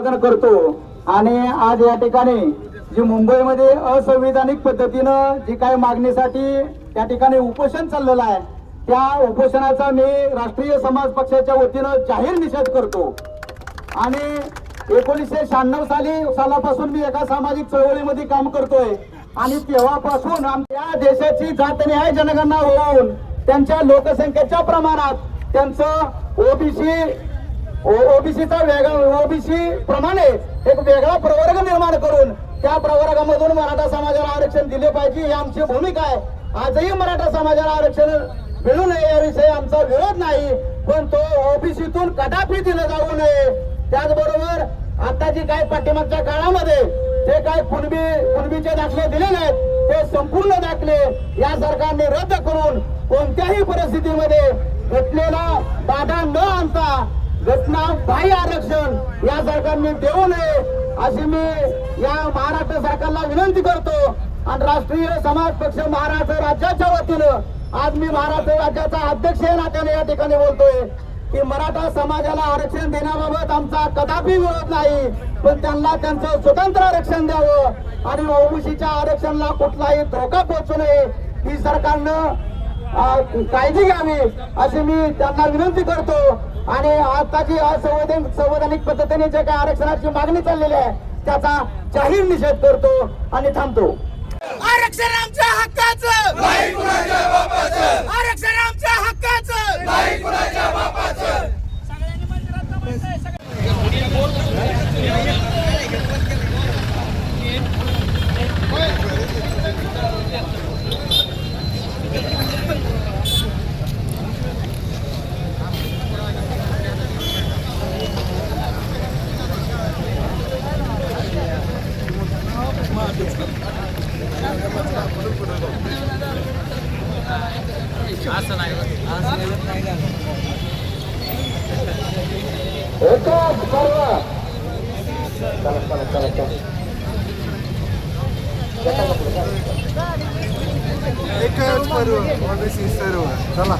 अभिवादन करतो आणि आज या ठिकाणी जी मुंबईमध्ये असंविधानिक पद्धतीनं जी काही मागणीसाठी या ठिकाणी उपोषण चाललेलं आहे त्या उपोषणाचा मी राष्ट्रीय समाज पक्षाच्या वतीनं जाहीर निषेध करतो। आणि 1996 सालापासून मी एका सामाजिक चळवळीमध्ये काम करतोय आणि तेव्हापासून आमच्या देशाची जात न्याय जनगणना होऊन त्यांच्या लोकसंख्येच्या प्रमाणात त्यांचं ओबीसीचा वेगळा ओबीसी प्रमाणे एक वेगळा प्रवर्ग निर्माण करून त्या प्रवर्गामधून मराठा समाजाला आरक्षण दिले पाहिजे ही आमची भूमिका आहे। आजही मराठा समाजाला आरक्षण मिळू नये याविषयी आमचा विरोध नाही, पण तो ओबीसीतून कदापि दिलं जाऊ नये। त्याचबरोबर आता जी काही पाठीमागच्या काळामध्ये जे काही कुणबीचे दाखले दिले नाहीत ते संपूर्ण दाखले या सरकारने रद्द करून कोणत्याही परिस्थितीमध्ये घटनेला बाधा न आणता घटना बाह्य आरक्षण या सरकारने देऊ नये अशी मी या महाराष्ट्र सरकारला विनंती करतो। आणि राष्ट्रीय समाज पक्ष महाराष्ट्र राज्याच्या वतीनं आज मी महाराष्ट्र राज्याचा अध्यक्ष या नात्याने या ठिकाणी बोलतोय की मराठा समाजाला आरक्षण देण्याबाबत आमचा कदापि विरोध नाही, पण त्यांना त्यांचं स्वतंत्र आरक्षण द्यावं आणि ओबीसीच्या आरक्षणाला कुठलाही धोका पोहोचू नये ही सरकारनं काळजी घ्यावी अशी मी त्यांना विनंती करतो। आणि आता जी असंवैधानिक पद्धतीने जे काही आरक्षणाची मागणी चाललेली आहे त्याचा जाहीर निषेध करतो आणि थांबतो। आरक्षण आमच्या हक्काचं नाही कुणाच्या बापाचं, आरक्षण आमच्या हक्काचं नाही कुणाच्या बापाचं। असं नाही एकच सर्व चला